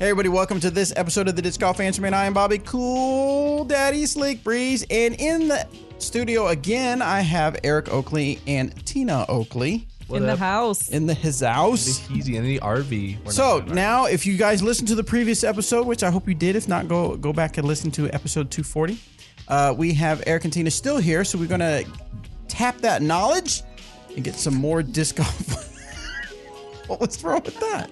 everybody, welcome to this episode of the Disc Golf Answer Man. I am Bobby Cool Daddy Slick Breeze, and in the studio again, I have Eric Oakley and Tina Oakley. In the house. In his house. Easy in the RV. So now, if you guys listened to the previous episode, which I hope you did, if not, go back and listen to episode 240. We have Eric and Tina still here, so we're going to tap that knowledge and get some more disc golf. What was wrong with that?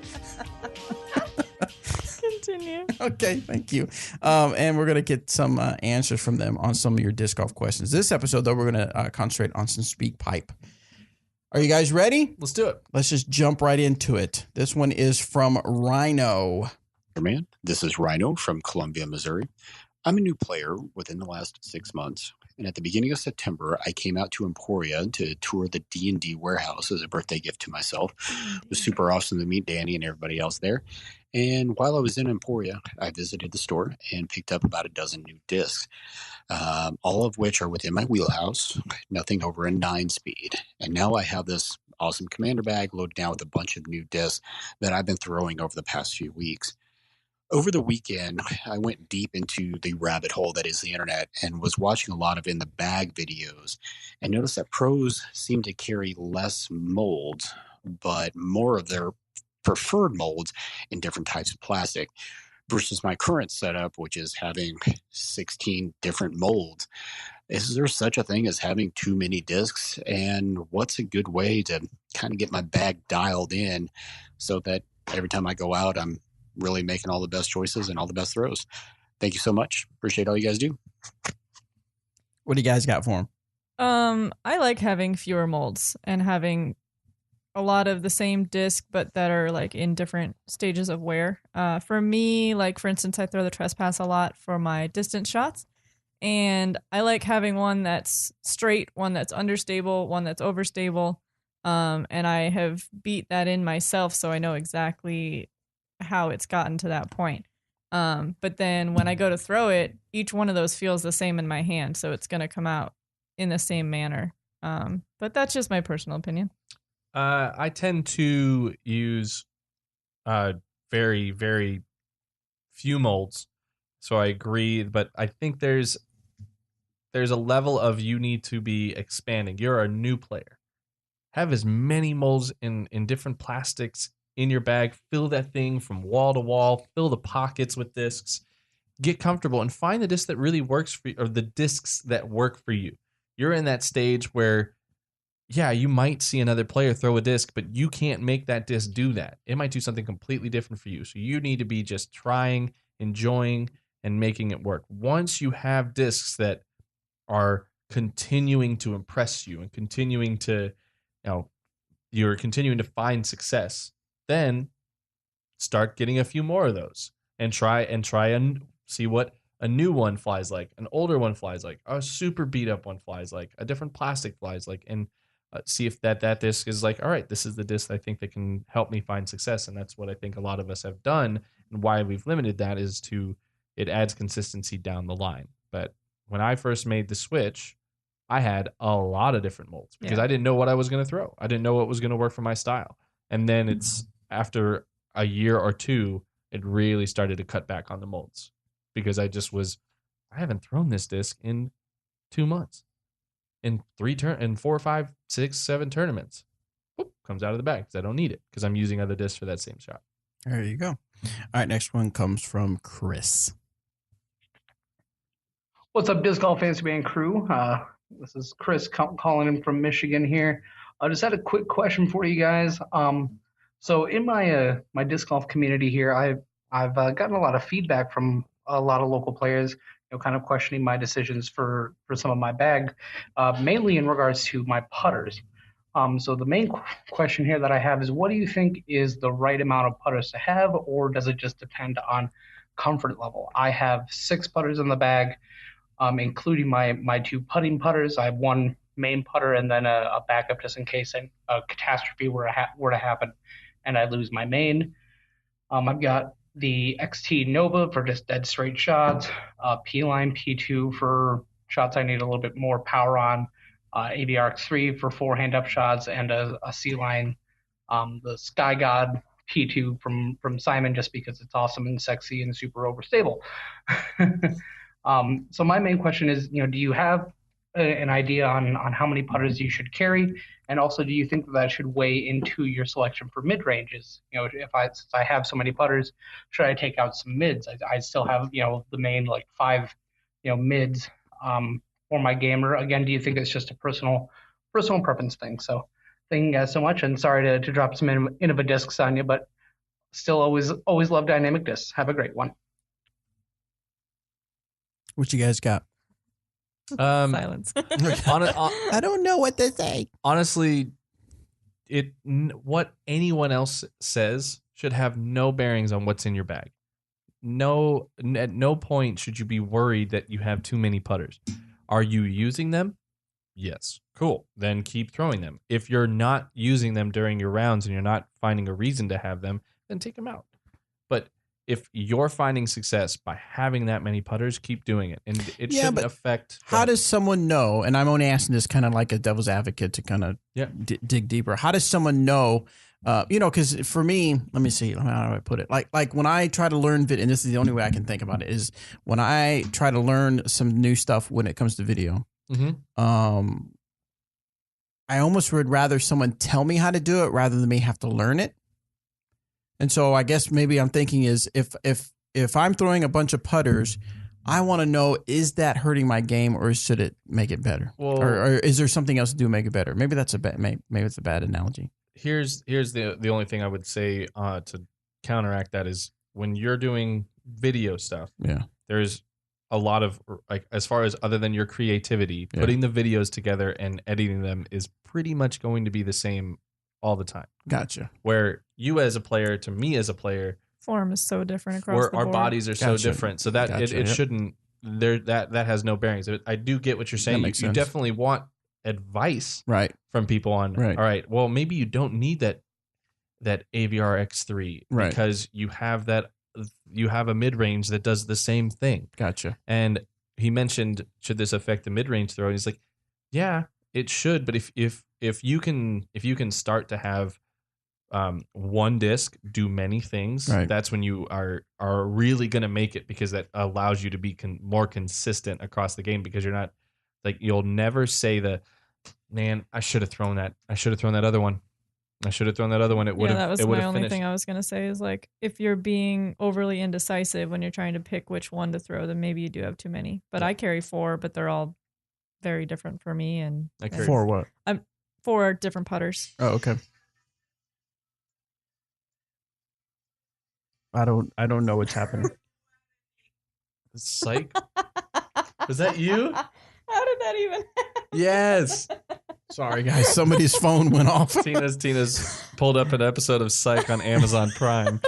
Continue. Okay, thank you. And we're going to get some answers from them on some of your disc golf questions. This episode, though, we're going to concentrate on some speak pipe. Are you guys ready? Let's do it. Let's just jump right into it. This one is from Rhino. Man, this is Rhino from Columbia, Missouri. I'm a new player within the last 6 months, and at the beginning of September, I came out to Emporia to tour the D&D warehouse as a birthday gift to myself. It was super awesome to meet Danny and everybody else there. And while I was in Emporia, I visited the store and picked up about a dozen new discs, all of which are within my wheelhouse, nothing over a 9-speed. And now I have this awesome commander bag loaded down with a bunch of new discs that I've been throwing over the past few weeks. Over the weekend, I went deep into the rabbit hole that is the internet and was watching a lot of in the bag videos and noticed that pros seem to carry less molds, but more of their preferred molds in different types of plastic versus my current setup, which is having 16 different molds. Is there such a thing as having too many discs? And what's a good way to kind of get my bag dialed in so that every time I go out, I'm really making all the best choices and all the best throws? Thank you so much. Appreciate all you guys do. What do you guys got for him? I like having fewer molds and having a lot of the same disc, but that are like in different stages of wear. For me, like for instance, I throw the trespass a lot for my distance shots, and I like having one that's straight, one that's understable, one that's overstable. And I have beat that in myself, so I know exactly how it's gotten to that point. But then when I go to throw it, each one of those feels the same in my hand, so it's going to come out in the same manner. But that's just my personal opinion. I tend to use very, very few molds, so I agree. But I think there's a level of you need to be expanding. You're a new player. Have as many molds in different plastics in your bag. Fill that thing from wall to wall. Fill the pockets with discs. Get comfortable and find the disc that really works for you, or the discs that work for you. You're in that stage where, yeah, you might see another player throw a disc, but you can't make that disc do that. It might do something completely different for you. So you need to be just trying, enjoying, and making it work. Once you have discs that are continuing to impress you and continuing to, you're continuing to find success, then start getting a few more of those and try and see what a new one flies like, an older one flies like, a super beat up one flies like, a different plastic flies like, and see if that disc is like, all right, this is the disc I think that can help me find success. And that's what I think a lot of us have done, and why we've limited that is it adds consistency down the line. But when I first made the switch, I had a lot of different molds because I didn't know what I was going to throw. I didn't know what was going to work for my style. And then it's after a year or two, it really started to cut back on the molds because I haven't thrown this disc in 2 months. In 4, 5, 6, 7 tournaments. Whoop, comes out of the bag because I don't need it because I'm using other discs for that same shot. There you go. All right, next one comes from Chris. What's up, Disc Golf Fantasy Band crew? This is Chris calling in from Michigan here. I just had a quick question for you guys. So in my my disc golf community here, I've gotten a lot of feedback from a lot of local players, kind of questioning my decisions for some of my bag, mainly in regards to my putters. So the main question here that I have is, what do you think is the right amount of putters to have, or does it just depend on comfort level? I have 6 putters in the bag, including my 2 putting putters. I have 1 main putter and then a backup just in case a catastrophe were to happen and I lose my main. I've got the XT Nova for just dead straight shots, P-Line P2 for shots I need a little bit more power on, AVRX3 for 4 hand up shots, and a C-Line, the Sky God T2 from Simon just because it's awesome and sexy and super overstable. So my main question is, do you have an idea on how many putters you should carry, and also do you think that should weigh into your selection for mid ranges? Since I have so many putters, should I take out some mids? I still have the main like 5 mids for my gamer. Again, do you think it's just a personal preference thing? So thank you guys so much, and sorry to drop some Innova discs on you, but still always love dynamic discs. Have a great one. What you guys got? Silence. I don't know what to say. Honestly, what anyone else says should have no bearings on what's in your bag. No, at no point should you be worried that you have too many putters. Are you using them? Yes. Cool. Then keep throwing them. If you're not using them during your rounds and you're not finding a reason to have them, then take them out. But if you're finding success by having that many putters, keep doing it. And it shouldn't affect. How does someone know? And I'm only asking this kind of like a devil's advocate to kind of dig deeper. How does someone know? Because for me, let me see. How do I put it? Like when I try to learn and this is the only way I can think about it, is when I try to learn some new stuff when it comes to video. Mm-hmm. I almost would rather someone tell me how to do it rather than me have to learn it. And so I guess maybe I'm thinking is if I'm throwing a bunch of putters, I want to know, is that hurting my game or should it make it better? Well, or is there something else to do to make it better? Maybe that's maybe it's a bad analogy. Here's the only thing I would say to counteract that is when you're doing video stuff. Yeah, there's a lot of like as far as other than your creativity, putting the videos together and editing them is pretty much going to be the same all the time. Gotcha. Where you as a player to me as a player, form is so different across the board. Our bodies are so different, so that it shouldn't there that has no bearings. I do get what you're saying. You definitely want advice from people on all right, well maybe you don't need that AVR X3 because you have a mid-range that does the same thing. Gotcha. And he mentioned, should this affect the mid-range throw? And he's like, yeah, it should, but if you can start to have one disc do many things, that's when you are really going to make it, because that allows you to be more consistent across the game, because you're not like, you'll never say man, I should have thrown that other one. I should have thrown that other one. It would have. That was my only finished. thing I was gonna say is like, if you're being overly indecisive when you're trying to pick which one to throw, then maybe you do have too many. But I carry 4, but they're all very different for me. And I carry 4 what? 4 different putters. Oh, okay. I don't know what's happening. Psych. Was that you? How did that even happen? Yes. Sorry, guys. Somebody's phone went off. Tina's pulled up an episode of Psych on Amazon Prime.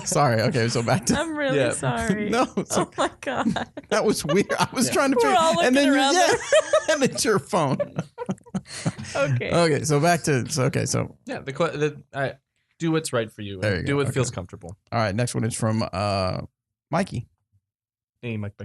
Sorry. Okay, so back to. I'm really sorry. No. Oh my god. That was weird. I was trying to. We're all looking around there. And it's your phone. Okay. Okay. So back to. So yeah. Do what's right for you. And do what feels comfortable. All right. Next one is from Mikey. Hey, Mike.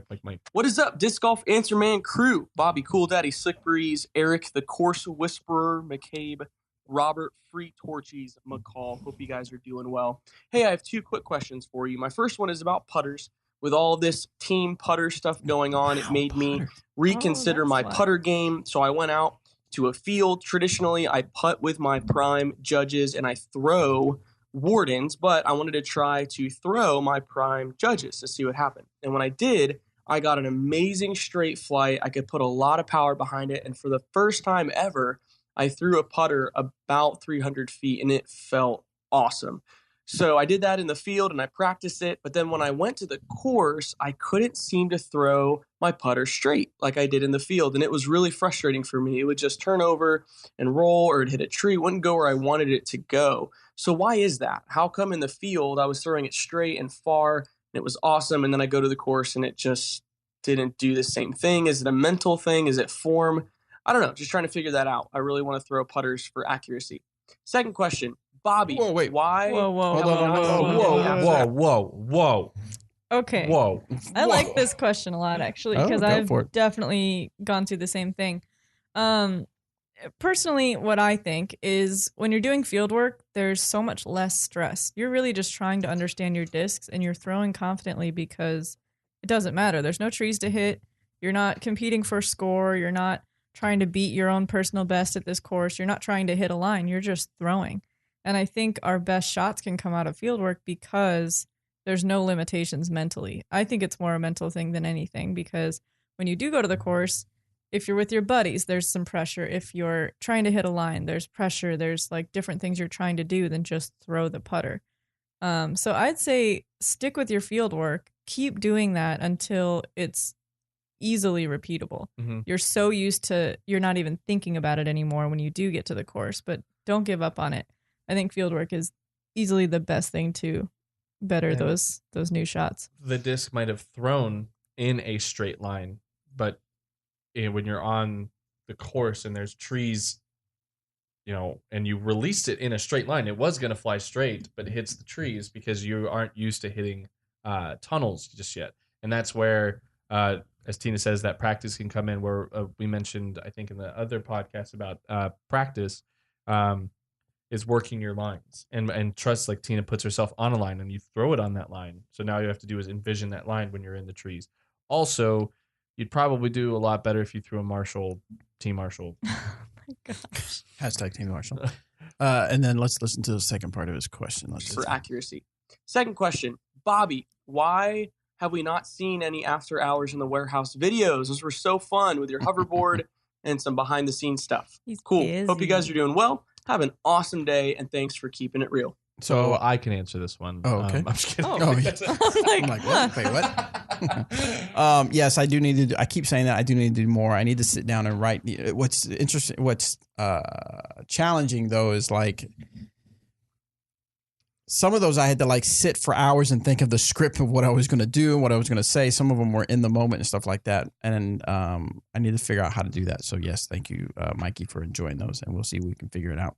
What is up, Disc Golf Answer Man crew? Bobby, Cool Daddy, Slick Breeze, Eric, the Course Whisperer, McCabe, Robert, Free Torchies, McCall. Hope you guys are doing well. Hey, I have 2 quick questions for you. My first one is about putters. With all this team putter stuff going on, it made me reconsider my putter game. So I went out to a field. Traditionally, I putt with my prime judges and I throw wardens, but I wanted to try to throw my prime judges to see what happened. And when I did, I got an amazing straight flight. I could put a lot of power behind it. And for the first time ever, I threw a putter about 300 feet and it felt awesome. So I did that in the field and I practiced it. But then when I went to the course, I couldn't seem to throw my putter straight like I did in the field. And it was really frustrating for me. It would just turn over and roll, or it'd hit a tree. It wouldn't go where I wanted it to go. So why is that? How come in the field I was throwing it straight and far and it was awesome, and then I go to the course and it just didn't do the same thing? Is it a mental thing? Is it form? I don't know. Just trying to figure that out. I really want to throw putters for accuracy. Second question. Bobby, whoa, wait. Why? Whoa. Okay. Whoa. I like this question a lot, actually, because I've definitely gone through the same thing. personally, what I think is when you're doing field work, there's so much less stress. You're really just trying to understand your discs and you're throwing confidently because it doesn't matter. There's no trees to hit. You're not competing for score. You're not trying to beat your own personal best at this course. You're not trying to hit a line. You're just throwing. And I think our best shots can come out of field work because there's no limitations mentally. I think it's more a mental thing than anything because when you do go to the course, if you're with your buddies, there's some pressure. If you're trying to hit a line, there's pressure. There's like different things you're trying to do than just throw the putter. So I'd say stick with your field work. Keep doing that until it's easily repeatable. Mm-hmm. You're so used to, you're not even thinking about it anymore when you do get to the course, but don't give up on it. I think field work is easily the best thing to better those new shots. The disc might have thrown in a straight line, but when you're on the course and there's trees, and you released it in a straight line, it was going to fly straight, but it hits the trees because you aren't used to hitting tunnels just yet. And that's where, as Tina says, that practice can come in, where we mentioned, I think in the other podcast about practice, is working your lines and trust, like Tina puts herself on a line and you throw it on that line. So now you have to do is envision that line when you're in the trees. Also, you'd probably do a lot better if you threw a Team Marshall. Oh my gosh. Hashtag Team Marshall. And then let's listen to the second part of his question. For accuracy. Second question, Bobby, why have we not seen any after hours in the warehouse videos? Those were so fun with your hoverboard and some behind the scenes stuff. He's cool. busy. Hope you guys are doing well. Have an awesome day, and thanks for keeping it real. So I can answer this one. Oh, okay. I'm just kidding. Oh, yeah. I'm like, what? Wait, what? Yes, I do need to do, I keep saying that I do need to do more. I need to sit down and write. What's interesting, what's challenging though is like some of those I had to like sit for hours and think of the script of what I was going to do and what I was going to say. Some of them were in the moment and stuff like that. And I need to figure out how to do that. So yes, thank you, Mikey, for enjoying those. And we'll see if we can figure it out.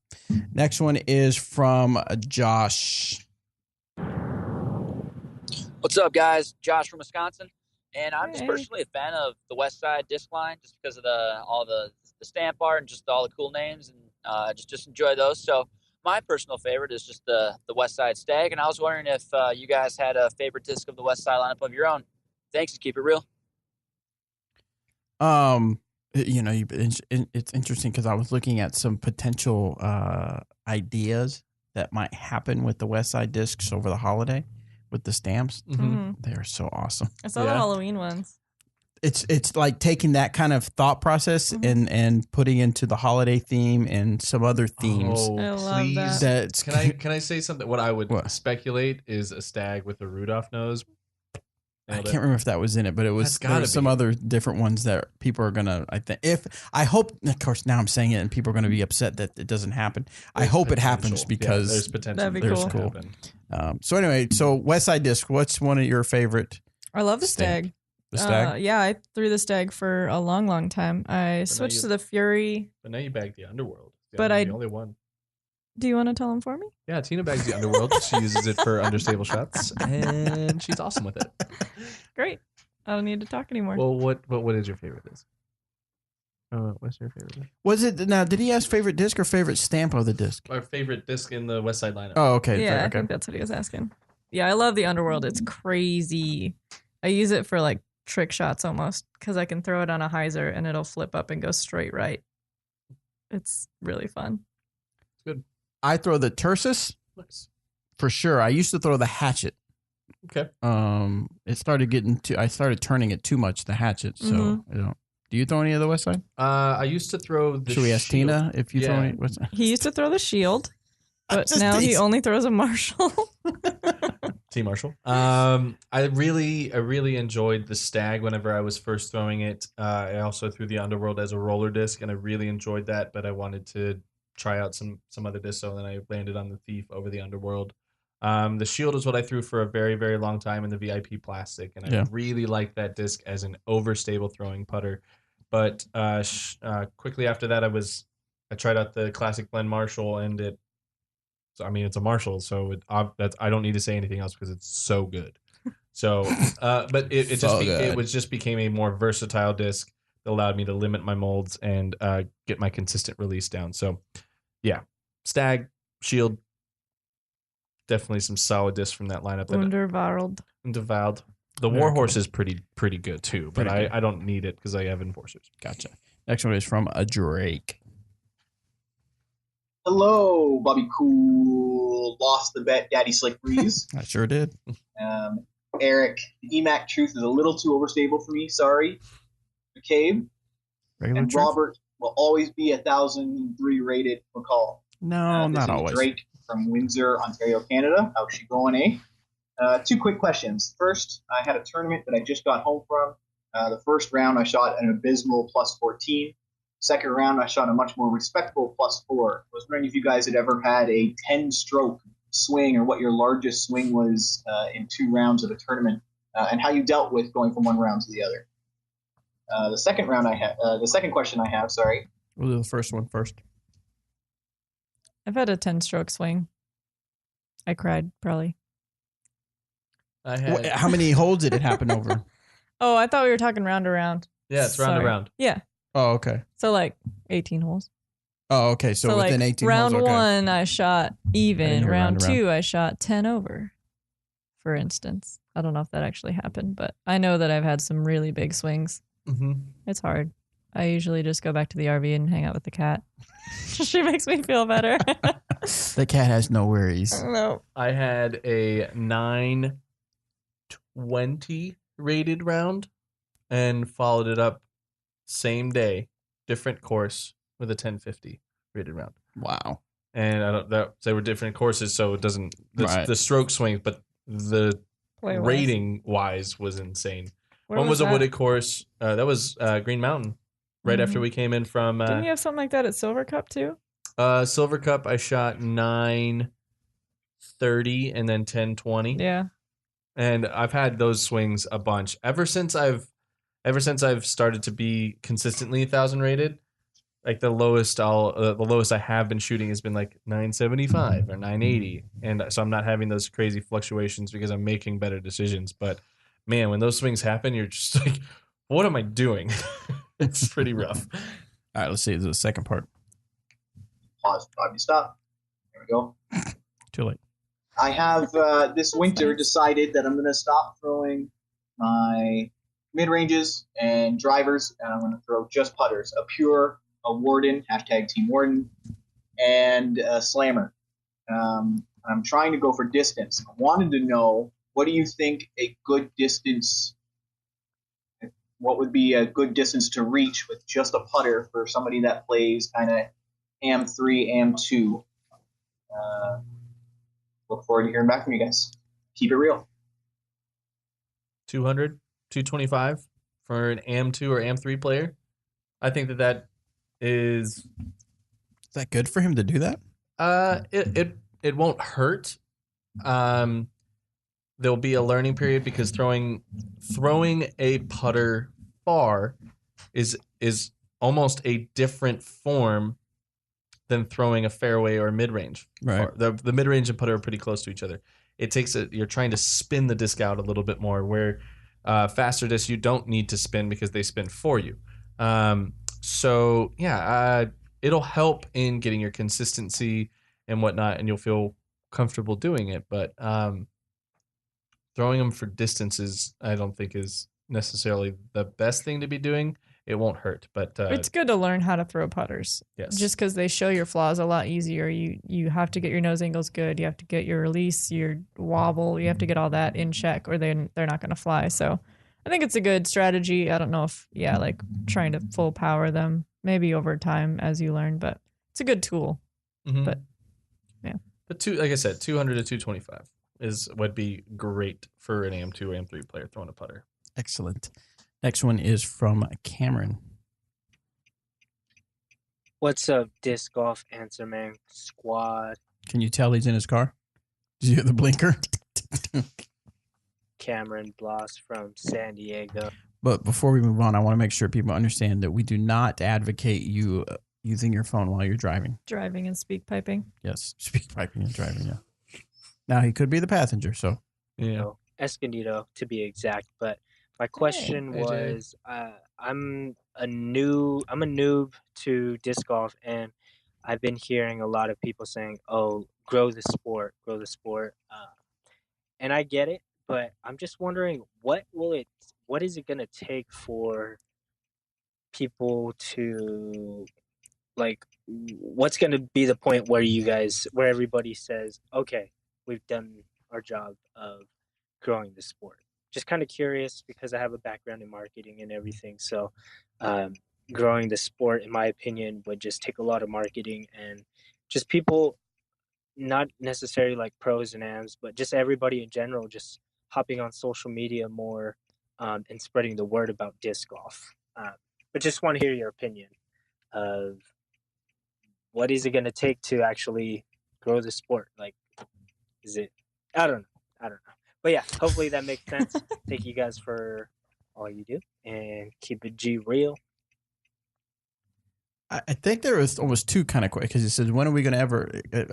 Next one is from Josh. What's up, guys? Josh from Wisconsin. And I'm just Hey. personally a fan of the West Side disc line just because of all the stamp art and just all the cool names, and just enjoy those. So my personal favorite is just the West Side Stag, and I was wondering if you guys had a favorite disc of the West Side lineup of your own. Thanks, and keep it real. It's interesting because I was looking at some potential ideas that might happen with the West Side discs over the holiday with the stamps. Mm-hmm. They are so awesome. I saw the Halloween ones. It's like taking that kind of thought process and putting into the holiday theme and some other themes. Oh, I love please. That's Can I say something? What I would speculate is a stag with a Rudolph nose. I can't remember if that was in it, but it was. That's gotta There's some be. other different ones that people are gonna. I hope. Of course, now I'm saying it, and people are gonna be upset that it doesn't happen. I hope it happens because there's potential. That'd be for it to cool. happen. So anyway, so West Side Disc. What's one of your favorite? I love the Stag. Stag. The Stag. Yeah, I threw the Stag for a long, long time. I switched to the Fury. But now you bagged the Underworld. But the only one. Do you want to tell him for me? Yeah, Tina bags the Underworld. She uses it for understable shots, and she's awesome with it. Great. I don't need to talk anymore. Well, what is your favorite disc? What's your favorite disc? Was it now? Did he ask favorite disc or favorite stamp of the disc? Our favorite disc in the West Side lineup. Oh, okay. yeah, I okay. think that's what he was asking. Yeah, I love the Underworld. It's crazy. I use it for like trick shots almost because I can throw it on a hyzer and it'll flip up and go straight right. It's really fun. It's good. I throw the Tersus Nice. for sure. I used to throw the Hatchet. Okay. It started getting too. I started turning it too much. The Hatchet. So I don't. Do you throw any of the West Side? I used to throw the Should we ask shield. Tina if you throw Yeah. any? West Side? He used to throw the shield, but Just now he these. only throws a Marshall. T Marshall. I really enjoyed the Stag whenever I was first throwing it. I also threw the Underworld as a roller disc, and I really enjoyed that. But I wanted to try out some other discs, so then I landed on the Thief over the Underworld. The Shield is what I threw for a very, very long time in the VIP plastic, and I really liked that disc as an overstable throwing putter. But quickly after that, I tried out the Classic Blend Marshall, and it's a Marshall, so I don't need to say anything else because it's so good. So, but it So good. just became a more versatile disc allowed me to limit my molds and get my consistent release down. So, yeah, Stag, Shield, definitely some solid discs from that lineup. Undervaled. The Warhorse is pretty good too, but I don't need it because I have Enforcers. Gotcha. Next one is from a Drake. Hello, Bobby Cool. Lost the bet, Daddy Slick Breeze. I sure did. Eric, the EMAC Truth is a little too overstable for me. Sorry. McCabe. Regular and truth? Robert will always be 1,003 rated McCall. No, this not is always. Drake from Windsor, Ontario, Canada. How's she going, eh? Two quick questions. First, I had a tournament that I just got home from. The first round, I shot an abysmal plus 14. Second round, I shot a much more respectable plus 4. I was wondering if you guys had ever had a 10-stroke swing or what your largest swing was in 2 rounds of a tournament and how you dealt with going from one round to the other. The second question I have, sorry. We'll do the first one first. I've had a 10-stroke swing. I cried, probably. How many holes did it happen over? Oh, I thought we were talking round to round. Yeah, it's round to round. Yeah. Oh, okay. So like 18 holes. Oh, okay. So within like 18 round holes, okay. 1, I shot even. Round round 2, I shot 10 over, for instance. I don't know if that actually happened, but I know that I've had some really big swings. Mm-hmm. It's hard. I usually just go back to the RV and hang out with the cat. She makes me feel better. The cat has no worries. No. I had a 920 rated round and followed it up same day, different course with a 1050 rated round. Wow. And they were different courses, so it doesn't the stroke swings, but the rating wise was insane. One was a wooded course. That was Green Mountain, right after we came in from. Didn't you have something like that at Silver Cup too? Silver Cup, I shot 930 and then 1020. Yeah. And I've had those swings a bunch ever since I've started to be consistently 1,000 rated. Like the lowest I have been shooting has been like 975 or 980, and so I'm not having those crazy fluctuations because I'm making better decisions. But man, when those swings happen, you're just like, what am I doing? It's pretty rough. All right, let's see the second part. Pause. Time to stop. There we go. Too late. I have this winter decided that I'm going to stop throwing my mid-ranges and drivers, and I'm going to throw just putters. A Warden, #Team Warden, and a Slammer. I'm trying to go for distance. I wanted to know, what do you think a good distance, what would be a good distance to reach with just a putter for somebody that plays kind of AM3, AM2? Look forward to hearing back from you guys. Keep it real. 200, 225 for an AM2 or AM3 player. I think that is that good for him to do that? It won't hurt. There'll be a learning period because throwing a putter far is almost a different form than throwing a fairway or mid-range. Right. The mid-range and putter are pretty close to each other. You're trying to spin the disc out a little bit more, where faster discs you don't need to spin because they spin for you. It'll help in getting your consistency and whatnot, and you'll feel comfortable doing it. But throwing them for distances, I don't think is necessarily the best thing to be doing. It won't hurt, but it's good to learn how to throw putters. Yes, just because they show your flaws a lot easier. You have to get your nose angles good. You have to get your release, your wobble. You have to get all that in check, or they're not going to fly. So I think it's a good strategy. I don't know if like trying to full power them, maybe over time as you learn, but it's a good tool. Mm-hmm. But yeah, but like I said, 200 to 225 would be great for an AM2 or AM3 player throwing a putter. Excellent. Next one is from Cameron. What's up, Disc Golf Answer Man Squad? Can you tell he's in his car? Did you hear the blinker? Cameron Bloss from San Diego. But before we move on, I want to make sure people understand that we do not advocate you using your phone while you're driving. Driving and speak piping. Yes, speak piping and driving, yeah. Now, he could be the passenger, so. Yeah. Escondido, to be exact, but my question was, I'm a noob to disc golf, and I've been hearing a lot of people saying, "Oh, grow the sport, grow the sport." And I get it, but I'm just wondering what is it gonna take for people to like what's going to be the point where everybody says, okay, we've done our job of growing the sport? Just kind of curious because I have a background in marketing and everything. So growing the sport, in my opinion, would just take a lot of marketing and just people, not necessarily like pros and ams, but just everybody in general, just hopping on social media more and spreading the word about disc golf. But just want to hear your opinion of what is it going to take to actually grow the sport? Like, is it? I don't know. But yeah, hopefully that makes sense. Thank you guys for all you do and keep it G real. I think there was almost two kind of questions because he said, when are we going to ever?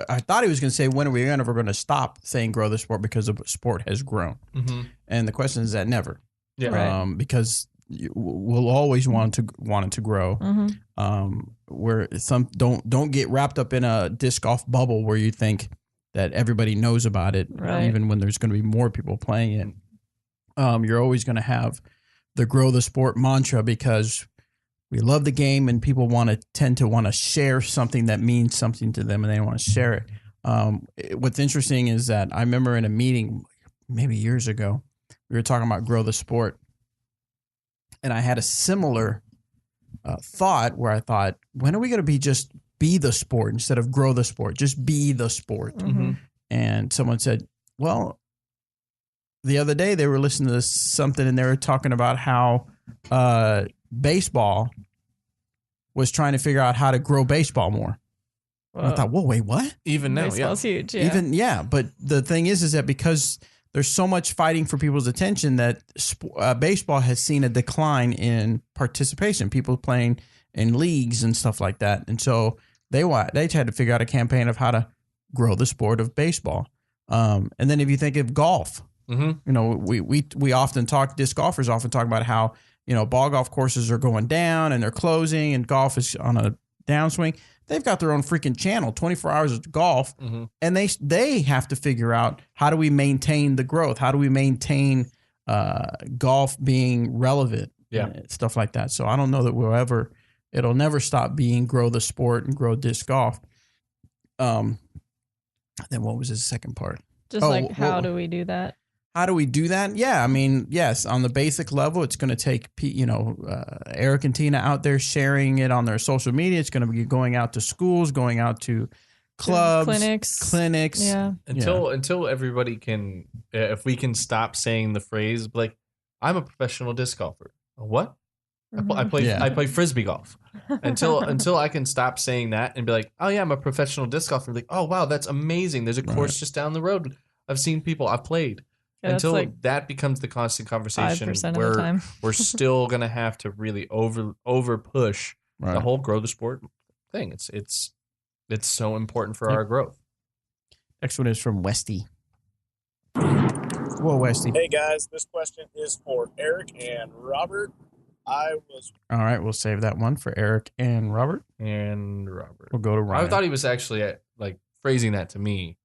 I thought he was going to say, when are we ever going to stop saying grow the sport because the sport has grown? Mm-hmm. And the question is that never. Yeah. Right. Because we'll always want it to grow. Mm-hmm. Where some don't get wrapped up in a disc golf bubble where you think that everybody knows about it, Right. even when there's going to be more people playing it. You're always going to have the grow the sport mantra because we love the game and people tend to want to share something that means something to them and they want to share it. What's interesting is that I remember in a meeting maybe years ago, we were talking about grow the sport, and I had a similar thought where I thought, when are we going to be the sport instead of grow the sport? Just be the sport. Mm-hmm. And someone said, well, the other day they were listening to something and they were talking about how baseball was trying to figure out how to grow baseball more. And I thought, whoa, wait, what? Even now, Baseball's huge. Yeah. But the thing is that because there's so much fighting for people's attention that baseball has seen a decline in participation, people playing in leagues and stuff like that. And so they tried to figure out a campaign of how to grow the sport of baseball. And then if you think of golf, we often disc golfers often talk about how, ball golf courses are going down and they're closing and golf is on a downswing. They've got their own freaking channel, 24 hours of golf, and they have to figure out, how do we maintain the growth? How do we maintain golf being relevant? Stuff like that. So I don't know that it'll never stop being grow the sport and grow disc golf. Then what was his second part? Just how do we do that? How do we do that? Yeah, I mean, yes, on the basic level, it's going to take, Eric and Tina out there sharing it on their social media. It's going to be going out to schools, going out to clubs, clinics. Yeah. Until everybody can, if we can stop saying the phrase, like, I'm a professional disc golfer. What? I play frisbee golf. Until I can stop saying that and be like, oh yeah, I'm a professional disc golfer. Like, oh wow, that's amazing. There's a course just down the road. I've seen people. I've played. Yeah, until that becomes the constant conversation, 5% of the time. we're still gonna have to really over push the whole grow the sport thing. It's so important for our growth. Next one is from Westy. Whoa, Westy. Hey guys, this question is for Eric and Robert. All right, we'll save that one for Eric and Robert. We'll go to Ryan. I thought he was actually phrasing that to me.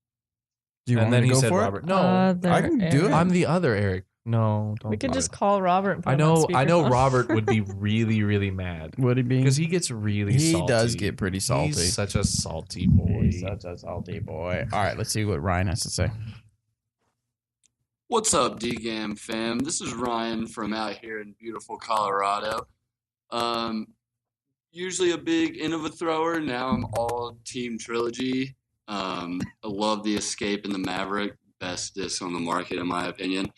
Do you want me to go for Robert. it? No, I can do it. I'm the other Eric. No, don't. We could just call Robert and put I him on know speakerphone. Robert would be really, really mad. Would he be? Because he gets really salty. He does get pretty salty. He's such a salty boy. All right, let's see what Ryan has to say. What's up, DGAM fam? This is Ryan from out here in beautiful Colorado. Usually a big Innova thrower. Now I'm all Team Trilogy. I love the Escape and the Maverick. Best disc on the market, in my opinion.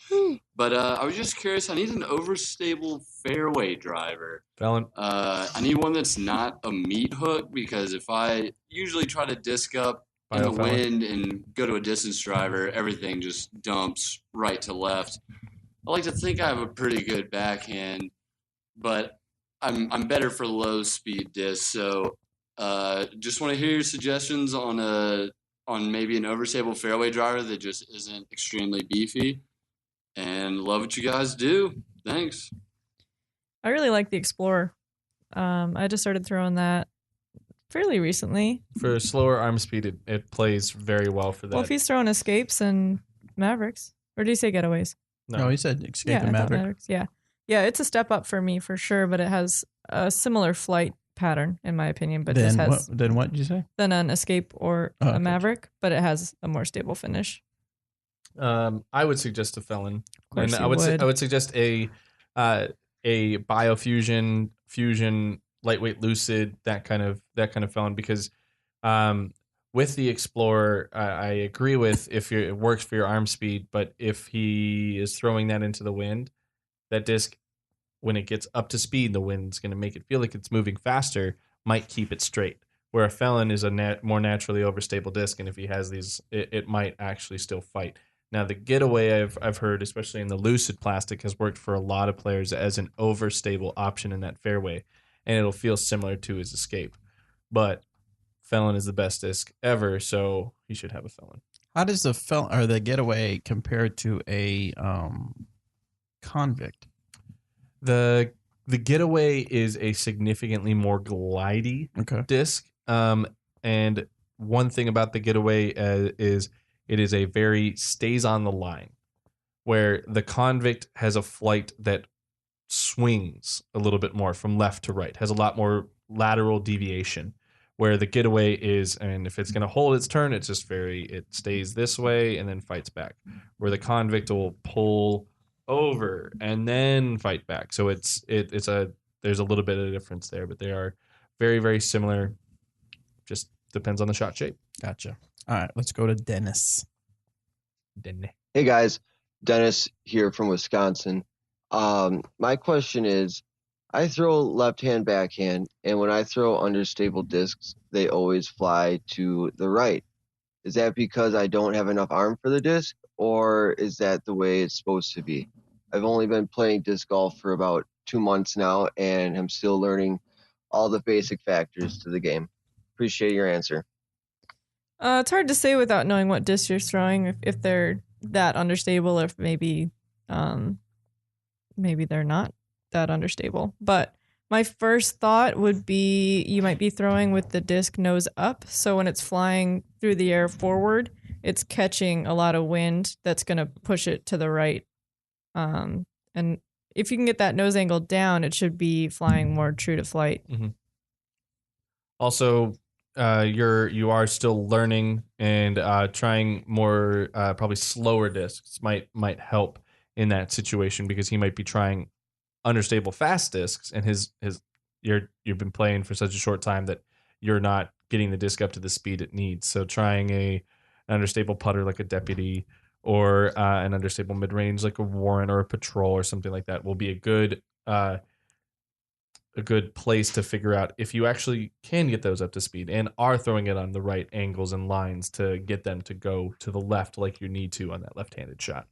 But I was just curious. I need an overstable fairway driver. I need one that's not a meat hook, because if I usually try to disc up in the wind and go to a distance driver, everything just dumps right to left. I like to think I have a pretty good backhand, but I'm better for low speed discs. So just want to hear your suggestions on maybe an overstable fairway driver that just isn't extremely beefy. And love what you guys do. Thanks. I really like the Explorer. I just started throwing that fairly recently. For slower arm speed, it plays very well for that. Well, if he's throwing Escapes and Mavericks, or did he say Getaways? No, he said Escape Yeah, and I thought Maverick. Mavericks. Yeah, yeah, it's a step up for me for sure, but it has a similar flight pattern in my opinion. But Then just has what did you say? than an Escape or Oh, a okay. Maverick, but it has a more stable finish. I would suggest a Felon, course and you would. I would suggest a Biofusion, Fusion, lightweight Lucid, that kind of Felon, because with the Explorer, I agree with it works for your arm speed, but if he is throwing that into the wind, that disc, when it gets up to speed, the wind's going to make it feel like it's moving faster, might keep it straight. Where a Felon is a more naturally overstable disc, and if he has these, it might actually still fight. Now, the Getaway, I've heard, especially in the Lucid plastic, has worked for a lot of players as an overstable option in that fairway, and it'll feel similar to his Escape. But Felon is the best disc ever, so he should have a Felon. How does the Felon or the Getaway compare to a Convict? The Getaway is a significantly more glidey disc. And one thing about the Getaway is it is a very stays on the line, where the Convict has a flight that swings a little bit more from left to right, has a lot more lateral deviation, where the Getaway is, and if it's going to hold its turn, it's just it stays this way and then fights back, where the Convict will pull over and then fight back. So there's a little bit of a difference there, but they are very, very similar. Just depends on the shot shape. Gotcha. All right, let's go to Dennis. Hey guys, Dennis here from Wisconsin. My question is, I throw left-hand backhand, and when I throw understable discs, they always fly to the right. Is that because I don't have enough arm for the disc, or is that the way it's supposed to be? I've only been playing disc golf for about 2 months now, and I'm still learning all the basic factors to the game. Appreciate your answer. It's hard to say without knowing what disc you're throwing, if they're that unstable, or if maybe they're not that unstable. But my first thought would be you might be throwing with the disc nose up, so when it's flying through the air forward, it's catching a lot of wind that's going to push it to the right. And if you can get that nose angle down, it should be flying more true to flight. Mm-hmm. Also, you are still learning, and trying more probably slower discs might help in that situation, because he might be trying understable fast discs, and you've been playing for such a short time that you're not getting the disc up to the speed it needs. So trying an understable putter like a Deputy, or an understable mid range like a Warren or a Patrol or something like that will be a good place to figure out if you actually can get those up to speed and are throwing it on the right angles and lines to get them to go to the left like you need to on that left-handed shot.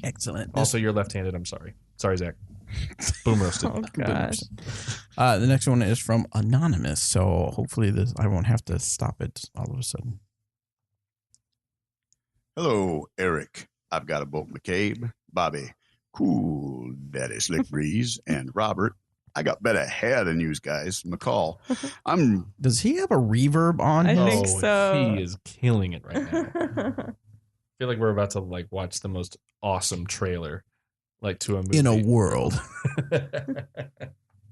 Excellent. Also, you're left-handed. I'm sorry. Sorry, Zach. Boom roasted. Oh, gosh. The next one is from Anonymous, so hopefully I won't have to stop it all of a sudden. Hello, Eric. I've got a boat McCabe, Bobby, Cool Daddy Slick Breeze, and Robert. I got better hair than you guys. McCall. Does he have a reverb on? I think so. He is killing it right now. I feel like we're about to watch the most awesome trailer to a movie. In a world.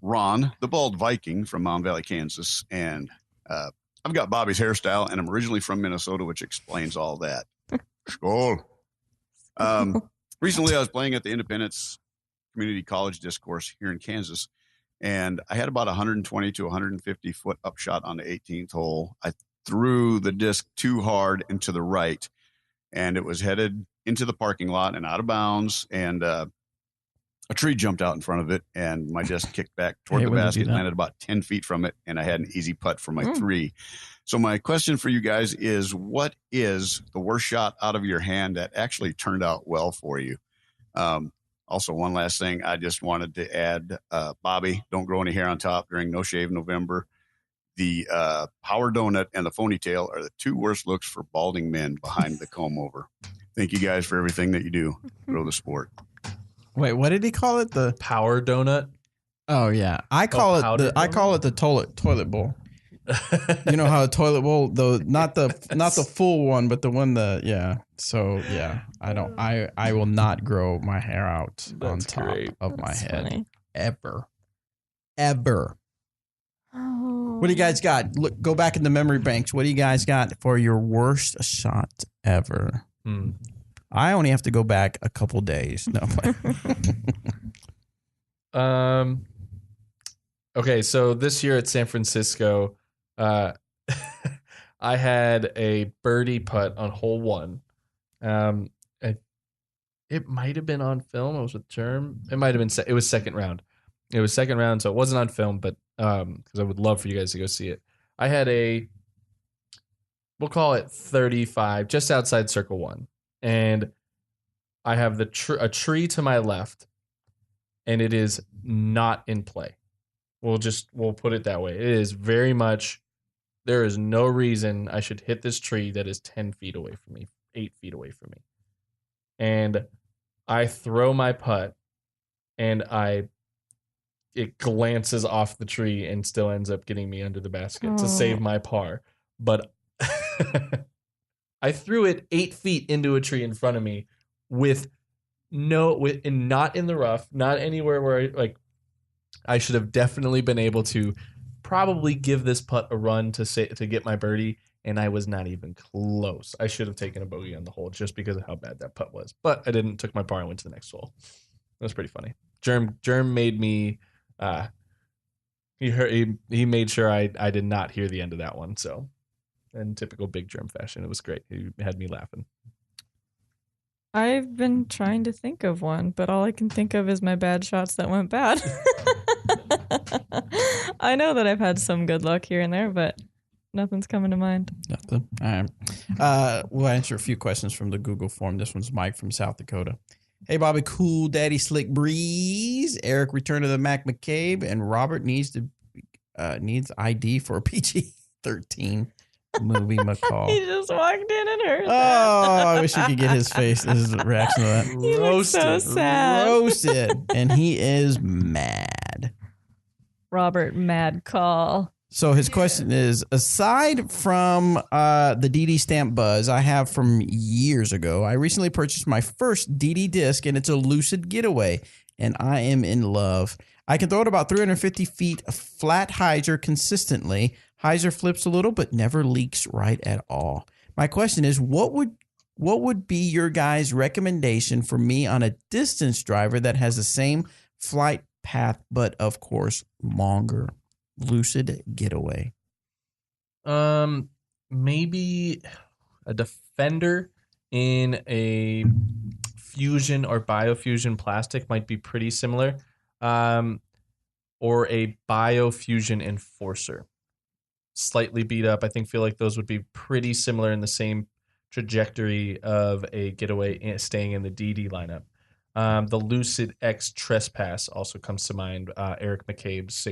Ron, the bald Viking from Mound Valley, Kansas, and I've got Bobby's hairstyle, and I'm originally from Minnesota, which explains all that. Skål. Recently, I was playing at the Independence Community College Discourse here in Kansas, and I had about 120 to 150 foot upshot on the 18th hole. I threw the disc too hard and to the right, and it was headed into the parking lot and out of bounds, and a tree jumped out in front of it, and my disc kicked back toward the basket, landed about 10 feet from it, and I had an easy putt for my three. So my question for you guys is, what is the worst shot out of your hand that actually turned out well for you? Also, one last thing, I just wanted to add, Bobby, don't grow any hair on top during No Shave November. The power donut and the ponytail are the two worst looks for balding men behind the comb over. Thank you guys for everything that you do. Grow the sport. Wait, what did he call it? The power donut? Oh yeah, I call it the toilet bowl. You know how a toilet bowl, though, not the full one, but the one So yeah, I will not grow my hair out on top of my head funny. ever. Oh. What do you guys got? Look, go back in the memory banks. What do you guys got for your worst shot ever? I only have to go back a couple days. No. Okay, so this year at San Francisco, I had a birdie putt on hole 1. It might have been on film. I was with Germ. It might have been. It was second round. It was second round, so it wasn't on film. But because I would love for you guys to go see it. I had we'll call it 35, just outside circle 1, and I have a tree to my left, and it is not in play. We'll put it that way. It is very much, there is no reason I should hit this tree that is 10 feet away from me, 8 feet away from me. And I throw my putt, and it glances off the tree and still ends up getting me under the basket to save my par. But I threw it 8 feet into a tree in front of me and not in the rough, not anywhere where I should have definitely been able to probably give this putt a run to get my birdie, and I was not even close. I should have taken a bogey on the hole just because of how bad that putt was, but I didn't. Took my par and went to the next hole. That was pretty funny. Germ made me. He made sure I did not hear the end of that one. So, in typical Big Germ fashion, it was great. He had me laughing. I've been trying to think of one, but all I can think of is my bad shots that went bad. I know that I've had some good luck here and there, but nothing's coming to mind. Nothing. All right. We'll answer a few questions from the Google form. This one's Mike from South Dakota. Hey, Bobby, Cool Daddy Slick Breeze. Eric, Return to the Mac McCabe, and Robert needs ID for a PG-13 movie. McCall. He just walked in and heard that. I wish you could get his face, his reaction to that. He looks so sad. Roasted, and he is mad. Robert Mad Call. So his question is, aside from the DD stamp buzz I have from years ago, I recently purchased my first DD disc, and it's a Lucid Getaway, and I am in love. I can throw it about 350 feet flat hyzer consistently. Hyzer flips a little, but never leaks right at all. My question is, what would be your guys' recommendation for me on a distance driver that has the same flight path, but of course longer? Lucid Getaway. Maybe a Defender in a fusion or biofusion plastic might be pretty similar. Or a biofusion enforcer. Slightly beat up. I feel like those would be pretty similar in the same trajectory of a Getaway staying in the DD lineup. The Lucid X Trespass also comes to mind. Eric McCabe's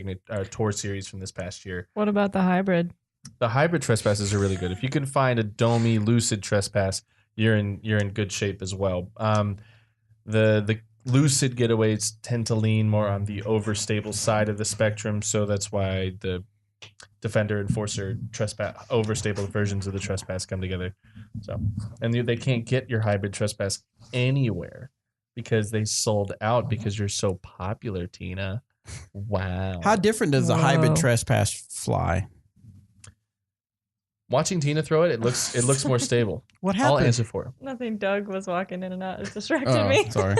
tour series from this past year. What about the hybrid? The hybrid Trespasses are really good. If you can find a Domi Lucid Trespass, you're in good shape as well. The Lucid Getaways tend to lean more on the overstable side of the spectrum, so that's why the Defender, Enforcer, Trespass, overstable versions of the Trespass come together. So, and they can't get your hybrid Trespass anywhere because they sold out because you're so popular, Tina. Wow. How different does the hybrid Trespass fly? Watching Tina throw it, it looks more stable. What happened? I'll answer for it. Nothing. Doug was walking in and out. It distracted me. Sorry.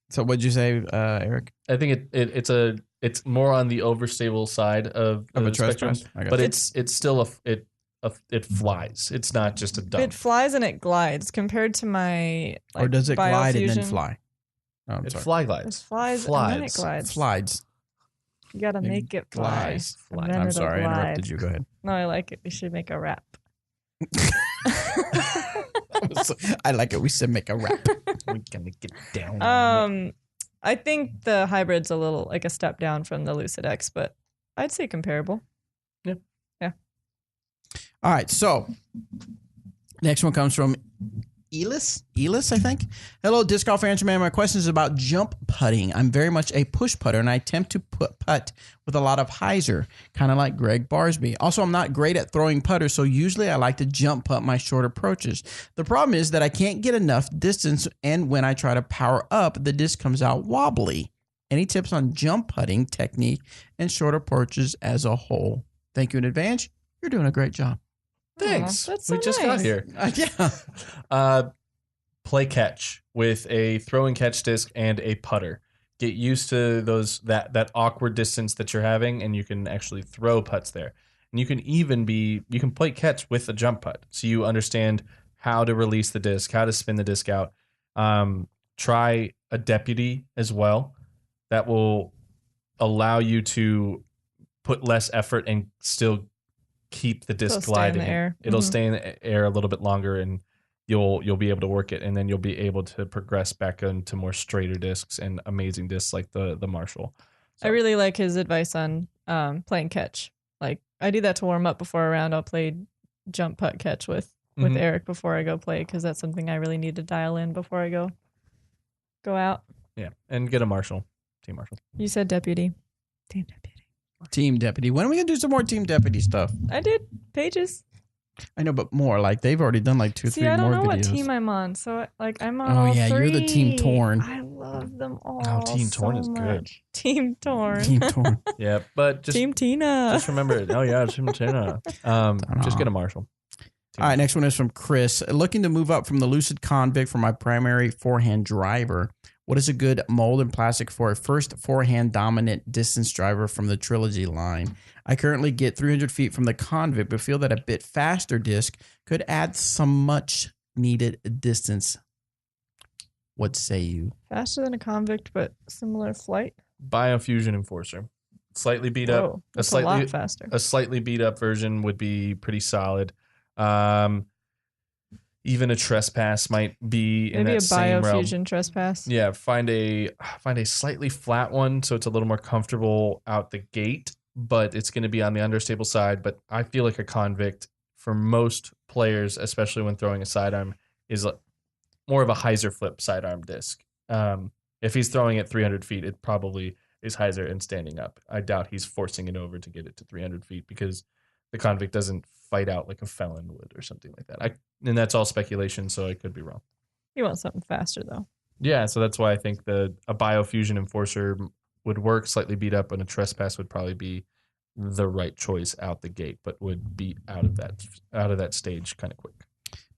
So what'd you say, Eric? I think it's more on the overstable side of the spectrum, but it's still it flies. It's not just a dump. It flies and it glides compared to my or does it glide and then biofusion. fly? Oh, it fly glides. It flies and then it glides. Slides. You gotta make it fly. I'm sorry, I interrupted you. Go ahead. No, I like it. We should make a rap. I like it. We should make a rap. We're gonna get down. I think the hybrid's a little like a step down from the Lucid X, but I'd say comparable. Yeah. Yeah. All right. So next one comes from Elis, I think. Hello, Disc Golf Answer Man. My question is about jump putting. I'm very much a push putter, and I attempt to putt with a lot of hyzer, kind of like Greg Barsby. Also, I'm not great at throwing putters, so usually I like to jump putt my short approaches. The problem is that I can't get enough distance, and when I try to power up, the disc comes out wobbly. Any tips on jump putting technique and short approaches as a whole? Thank you in advance. You're doing a great job. Thanks. That's We so just got nice. here. Yeah. Play catch with a throw and catch disc and a putter. Get used to that awkward distance that you're having, and you can actually throw putts there. And you can play catch with a jump putt, so you understand how to release the disc, how to spin the disc out. Try a deputy as well. That will allow you to put less effort and still keep the disc gliding. It'll stay in the air a little bit longer, and you'll be able to work it, and then you'll be able to progress back into more straighter discs and amazing discs like the Marshall. I really like his advice on playing catch. Like, I do that to warm up before a round. I'll play jump putt catch with Eric before I go play, because that's something I really need to dial in before I go out. Yeah, and get a Marshall, team Marshall. You said deputy. Team deputy. Team deputy. When are we going to do some more team deputy stuff? I did pages. I know, but more. Like, they've already done like 2 or 3 more videos. See, I don't know what team I'm on. So, like, I'm on all 3. You're the Team Torn. I love them all. Oh, Team Torn is good. Team Torn. Team Torn. Yeah, but just Team Tina. Just remember, Team Tina. Just get a Marshall. All right, next one is from Chris. Looking to move up from the Lucid Convict for my primary forehand driver. What is a good mold and plastic for a first forehand dominant distance driver from the Trilogy line? I currently get 300 feet from the Convict, but feel that a bit faster disc could add some much needed distance. What say you? Faster than a Convict, but similar flight. Biofusion Enforcer. Slightly beat up. That's a lot faster. A slightly beat up version would be pretty solid. Even a Trespass might be in that same realm. Maybe a Biofusion Trespass. Yeah, find a slightly flat one so it's a little more comfortable out the gate, but it's going to be on the understable side. But I feel like a Convict for most players, especially when throwing a sidearm, is more of a hyzer flip sidearm disc. If he's throwing it 300 feet, it probably is hyzer and standing up. I doubt he's forcing it over to get it to 300 feet because the Convict doesn't fight out like a Felon would or something like that. And that's all speculation, so I could be wrong. You want something faster, though. Yeah, so that's why I think a Biofusion Enforcer would work, slightly beat up, and a Trespass would probably be the right choice out the gate, but would be out of that stage kind of quick.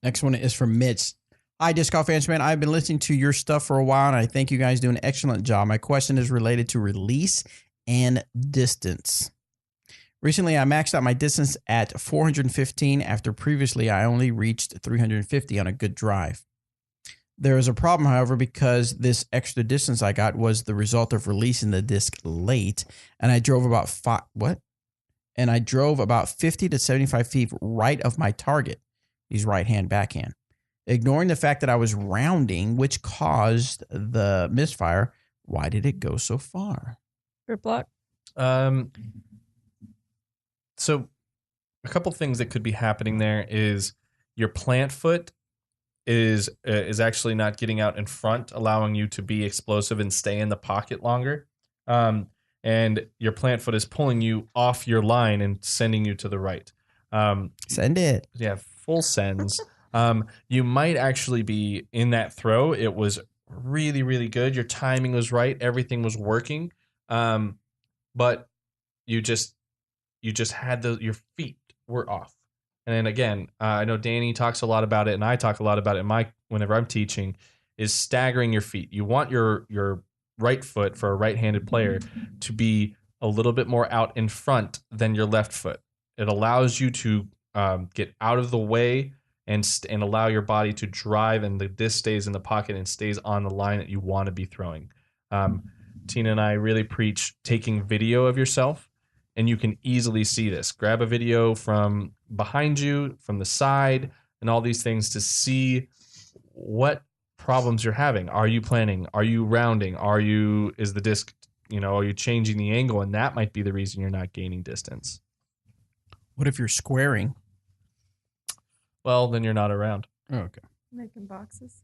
Next one is from Mitch. Hi, Disc Golf Answer Man. I've been listening to your stuff for a while, and I think you guys do an excellent job. My question is related to release and distance. Recently, I maxed out my distance at 415 after previously I only reached 350 on a good drive. There is a problem, however, because this extra distance I got was the result of releasing the disc late, and I drove about 50 to 75 feet right of my target. He's right-hand backhand. Ignoring the fact that I was rounding, which caused the misfire, why did it go so far? Grip block. So a couple things that could be happening there is your plant foot is actually not getting out in front, allowing you to be explosive and stay in the pocket longer. And your plant foot is pulling you off your line and sending you to the right. Send it. Yeah, full sends. You might actually be in that throw. It was really, really good. Your timing was right. Everything was working. But you just had your feet were off. And then again, I know Danny talks a lot about it, and I talk a lot about it whenever I'm teaching, is staggering your feet. You want your right foot for a right-handed player to be a little bit more out in front than your left foot. It allows you to get out of the way and allow your body to drive, and the disc stays in the pocket and stays on the line that you want to be throwing. Tina and I really preach taking video of yourself, and you can easily see this. Grab a video from behind you, from the side, and all these things to see what problems you're having. Are you planning? Are you rounding? Is the disc, are you changing the angle? And that might be the reason you're not gaining distance. What if you're squaring? Well, then you're not around. Oh, okay. Making boxes.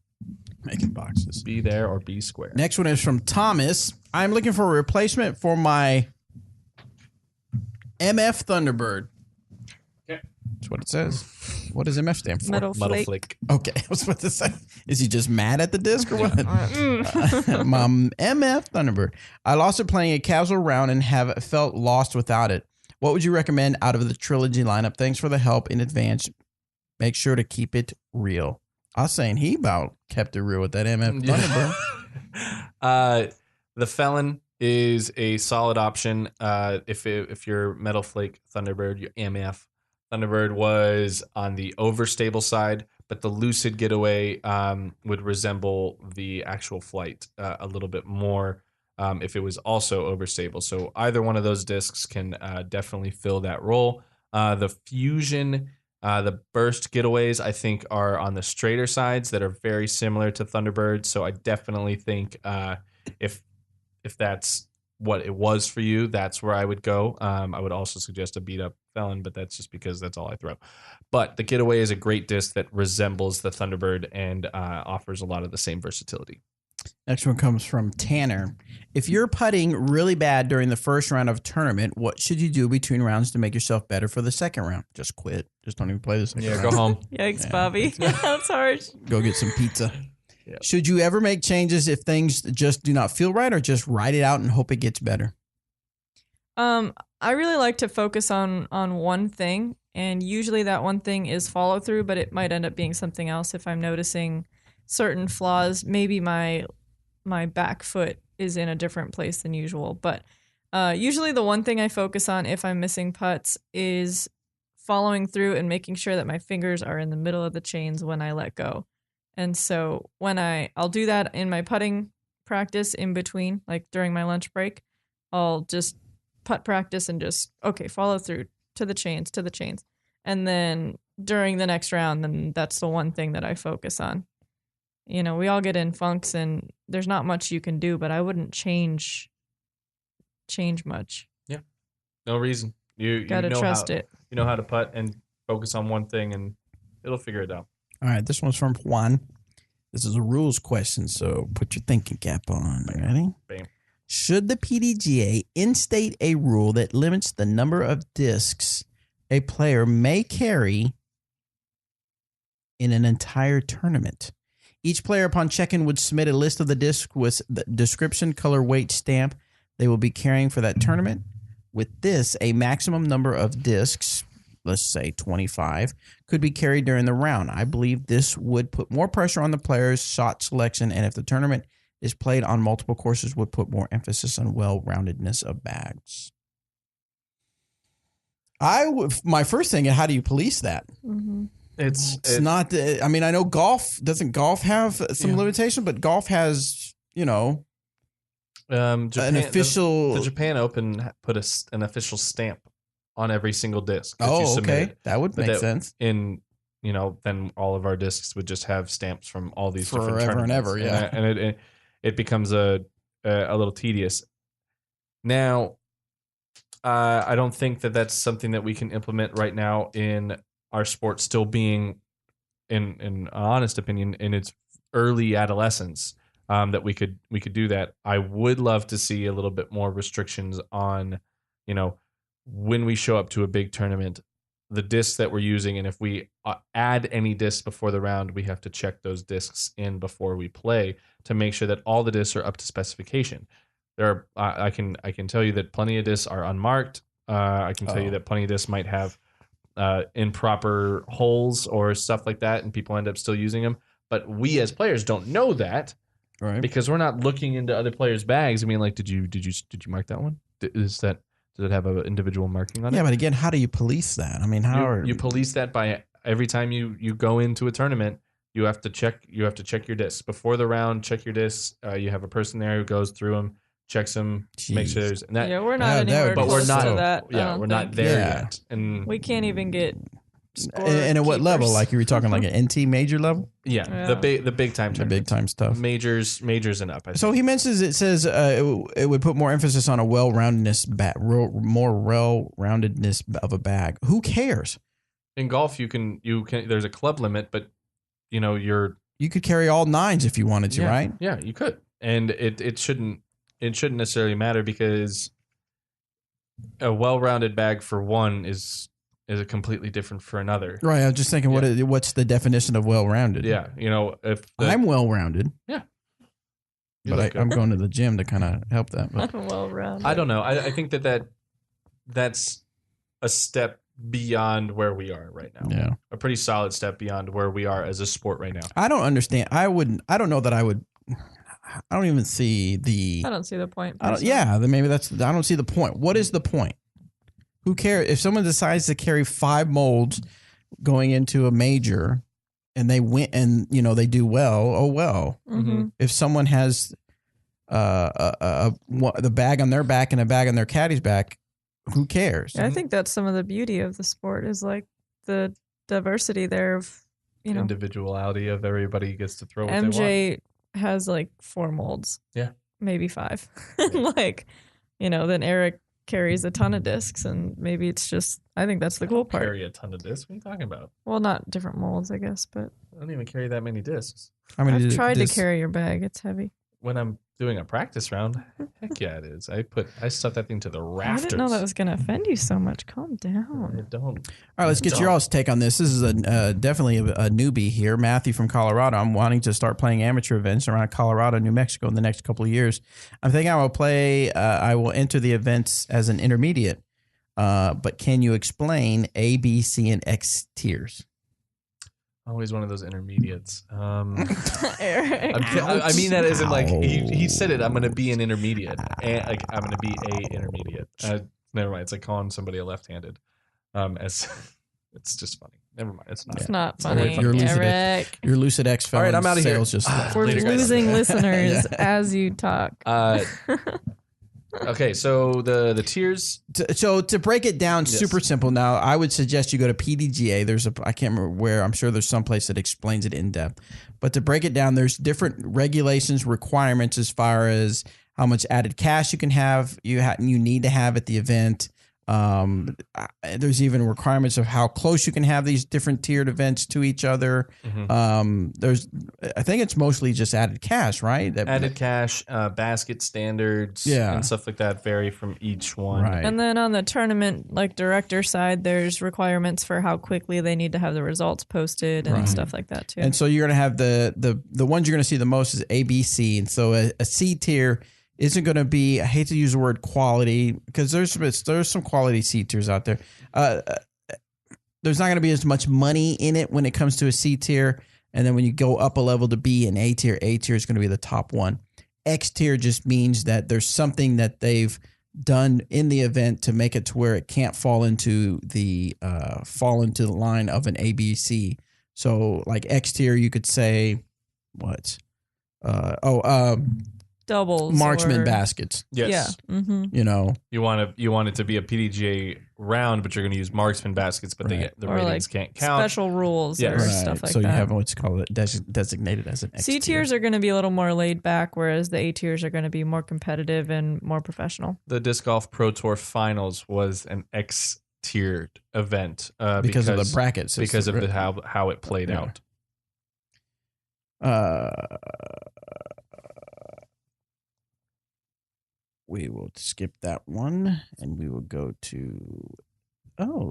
Making boxes. Be there or be square. Next one is from Thomas. I'm looking for a replacement for my MF Thunderbird. Okay. That's what it says. What does MF stand for? Metal flake. Okay, I was about to say, is he just mad at the disc or what? Mm. My MF Thunderbird. I lost it playing a casual round and have felt lost without it. What would you recommend out of the trilogy lineup? Thanks for the help in advance. Make sure to keep it real. I was saying he about kept it real with that MF Thunderbird. The Felon is a solid option. If you're Metal Flake Thunderbird, your MF Thunderbird was on the overstable side, but the Lucid Getaway would resemble the actual flight a little bit more if it was also overstable. So either one of those discs can definitely fill that role. The Fusion, the Burst Getaways, I think are on the straighter sides that are very similar to Thunderbird. So I definitely think if that's what it was for you, that's where I would go. I would also suggest a beat up Felon, but that's just because that's all I throw. But the Getaway is a great disc that resembles the Thunderbird and offers a lot of the same versatility. Next one comes from Tanner. If you're putting really bad during the first round of a tournament, what should you do between rounds to make yourself better for the second round? Just quit. Just don't even play the second round. Go home. Yikes, Bobby. That's hard. Go get some pizza. Yeah. Should you ever make changes if things just do not feel right, or just write it out and hope it gets better? I really like to focus on one thing, and usually that one thing is follow through, but it might end up being something else if I'm noticing certain flaws. Maybe my back foot is in a different place than usual, but usually the one thing I focus on if I'm missing putts is following through and making sure that my fingers are in the middle of the chains when I let go. And so when I'll do that in my putting practice in between, like during my lunch break, I'll just putt practice and just, okay, follow through to the chains. And then during the next round, then that's the one thing that I focus on. You know, we all get in funks and there's not much you can do, but I wouldn't change much. Yeah. No reason. You gotta know trust how, it. You know how to putt and focus on one thing and it'll figure it out. All right, this one's from Juan. This is a rules question, so put your thinking cap on. Ready? Bam. Should the PDGA instate a rule that limits the number of discs a player may carry in an entire tournament? Each player, upon check-in, would submit a list of the discs with the description, color, weight, stamp they will be carrying for that tournament. With this, a maximum number of discs, let's say 25, could be carried during the round. I believe this would put more pressure on the players' shot selection, and if the tournament is played on multiple courses, would put more emphasis on well-roundedness of bags. My first thing is, how do you police that? Mm-hmm. It's not. I mean, I know golf doesn't. Golf have some limitation, but golf has, Japan, an official. The Japan Open put an official stamp on every single disc. Oh, okay, that would make sense. Then all of our discs would just have stamps from all these different forever and ever. Yeah, and it becomes a little tedious. Now, I don't think that that's something that we can implement right now in our sport, still being, in an honest opinion, in its early adolescence, that we could do that. I would love to see a little bit more restrictions on, when we show up to a big tournament, the discs that we're using, and if we add any discs before the round, we have to check those discs in before we play to make sure that all the discs are up to specification. There are, I can tell you that plenty of discs are unmarked. I can tell you that plenty of discs might have improper holes or stuff like that, and people end up still using them. But we as players don't know that, right? Because we're not looking into other players' bags. I mean, like, did you mark that one? Does it have an individual marking on it? Yeah, but again, how do you police that? I mean, you police that by every time you go into a tournament, you have to check your discs before the round. Check your discs. You have a person there who goes through them, checks them, makes sure there's. We're not anywhere close to that. Yeah, we're not there yet, and we can't even get. And at what level? Like, you were talking like an NT major level? Yeah. The big time tournaments. The big time stuff. Majors and up. So he mentions, it says it would put more emphasis on a more well-roundedness of a bag. Who cares? In golf, you can there's a club limit, but your You could carry all 9s if you wanted to, right? Yeah, you could. And it shouldn't necessarily matter because a well-rounded bag for one is a completely different for another. Right. I was just thinking, what's the definition of well-rounded? Yeah, if I'm well-rounded. Yeah. But I'm going to the gym to kind of help that. But. I'm well-rounded. I don't know. I think that's a step beyond where we are right now. Yeah. A pretty solid step beyond where we are as a sport right now. I don't understand. I don't know that I would. I don't even see the. I don't see the point. Maybe that's. I don't see the point. What is the point? Who cares if someone decides to carry 5 molds going into a major, and they win, and they do well? Oh well. Mm-hmm. If someone has the bag on their back and a bag on their caddy's back, who cares? I think that's some of the beauty of the sport is like the diversity there of individuality of everybody gets to throw what they want. MJ has like 4 molds. Yeah. Maybe 5. Like, then Eric carries a ton of discs, and maybe it's just, I think that's the cool part. Carry a ton of discs? What are you talking about? Well, not different molds, I guess, but I don't even carry that many discs. I've tried to carry your bag. It's heavy. When I'm doing a practice round, heck yeah, it is. I stuff that thing to the rafters. I didn't know that was going to offend you so much. Calm down. I don't. All right, let's get your all's take on this. This is definitely a newbie here, Matthew from Colorado. I'm wanting to start playing amateur events around Colorado, New Mexico in the next couple of years. I'm thinking I will enter the events as an intermediate. But can you explain A, B, C, and X tiers? Always one of those intermediates. I I mean that as in like he said it. I'm going to be an intermediate. I'm going to be a intermediate. Never mind. It's like calling somebody a left-handed. It's just funny. Never mind. It's not. It's not funny. Your Lucid X felon. All right, I'm out of here. We're losing listeners as you talk. Okay, so the tiers. So to break it down, super simple. Now, I would suggest you go to PDGA. I can't remember where. I'm sure there's some place that explains it in depth. But to break it down, there's different regulations, requirements as far as how much added cash you can have. You need to have at the event. There's even requirements of how close you can have these different tiered events to each other. Mm-hmm. I think it's mostly just added cash, right? Added cash, basket standards, and stuff like that vary from each one. Right. And then on the tournament, like director side, there's requirements for how quickly they need to have the results posted and stuff like that too. And so you're going to have the ones you're going to see the most is A, B, C. And so a C tier isn't going to be, I hate to use the word quality because there's some quality C tiers out there. There's not going to be as much money in it when it comes to a C tier. And then when you go up a level to B and A tier is going to be the top one. X tier just means that there's something that they've done in the event to make it to where it can't fall into the line of an A, B, C. So like X tier, you could say what? Doubles, marksman baskets. Yes. Yeah. Mm-hmm. You want it to be a PDGA round, but you're going to use marksman baskets, but the ratings can't count. Special rules or stuff like that. So you have what's called designated as an X C tiers are going to be a little more laid back, whereas the A tiers are going to be more competitive and more professional. The Disc Golf Pro Tour Finals was an X tiered event because of the brackets, because of how it played out. We will skip that one, and we will go to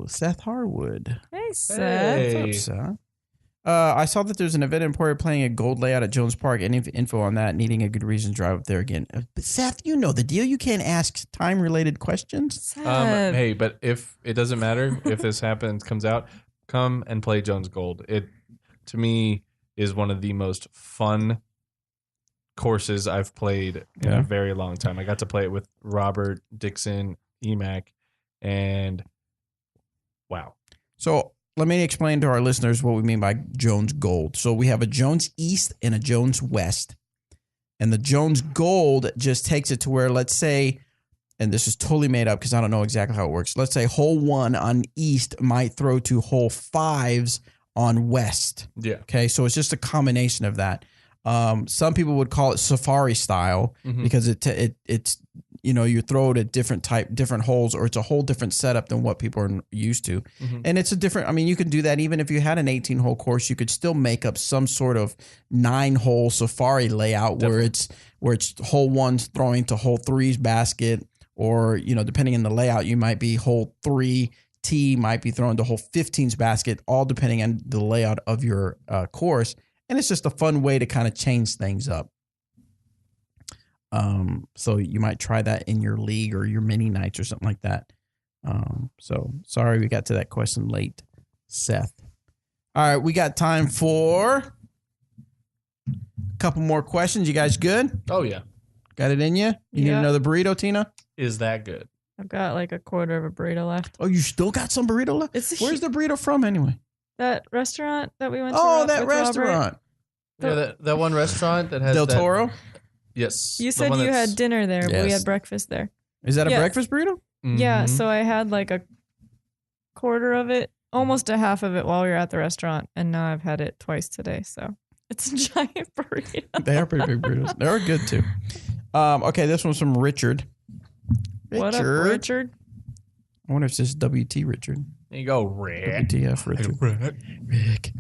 Seth Harwood. Hey, Seth. What's up, Seth? I saw that there's an event in Emporia playing a gold layout at Jones Park. Any info on that? Needing a good reason to drive up there again. But Seth, you know the deal. You can't ask time-related questions. Hey, but if it doesn't matter if this comes out, come and play Jones Gold. It, to me, is one of the most fun courses I've played in a very long time. I got to play it with Robert, Dixon, EMAC, and wow. So let me explain to our listeners what we mean by Jones Gold. So we have a Jones East and a Jones West. And the Jones Gold just takes it to where, let's say, and this is totally made up because I don't know exactly how it works. Let's say hole 1 on East might throw to hole 5s on West. Yeah. Okay. So it's just a combination of that. Some people would call it safari style because it's you throw it at different holes, or it's a whole different setup than what people are used to. Mhm. And it's a different, I mean, you can do that even if you had an 18-hole course, you could still make up some sort of 9-hole safari layout where it's hole 1's throwing to hole 3's basket, or, depending on the layout, you might be hole 3 tee might be thrown to hole 15's basket, all depending on the layout of your course. And it's just a fun way to kind of change things up. So you might try that in your league or your mini nights or something like that. So sorry we got to that question late, Seth. All right, we got time for a couple more questions. You guys good? Oh, yeah. Got it in you? You need Yeah. another burrito, Tina? Is that good? I've got like a quarter of a burrito left. Oh, you still got some burrito left? Where's the burrito from anyway? That restaurant that we went to? Oh, that with Robert? restaurant. Yeah, that one restaurant that has Del Toro? Yes. You the said one you that's- had dinner there, but we Yes. had breakfast there. Is that a Yeah. breakfast burrito? Yeah, Mhm. so I had like a quarter of it, almost a half of it while we were at the restaurant, and now I've had it twice today, so it's a giant burrito. They are pretty big burritos. They are good too. Okay, this one's from Richard. What up, Richard? I wonder if this is WT Richard. There you go, Rick. WTF Richard. Rick.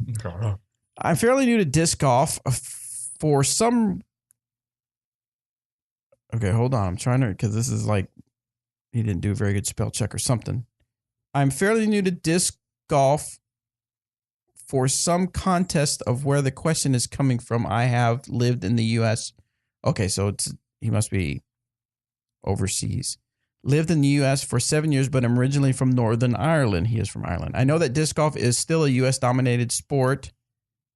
I'm fairly new to disc golf. For some... Okay, hold on. I'm trying to... Because this is like... He didn't do a very good spell check or something. I'm fairly new to disc golf. For some contest of where the question is coming from, I have lived in the U.S. Okay, so he must be overseas. Lived in the U.S. for 7 years, but I'm originally from Northern Ireland. He is from Ireland. I know that disc golf is still a U.S.-dominated sport,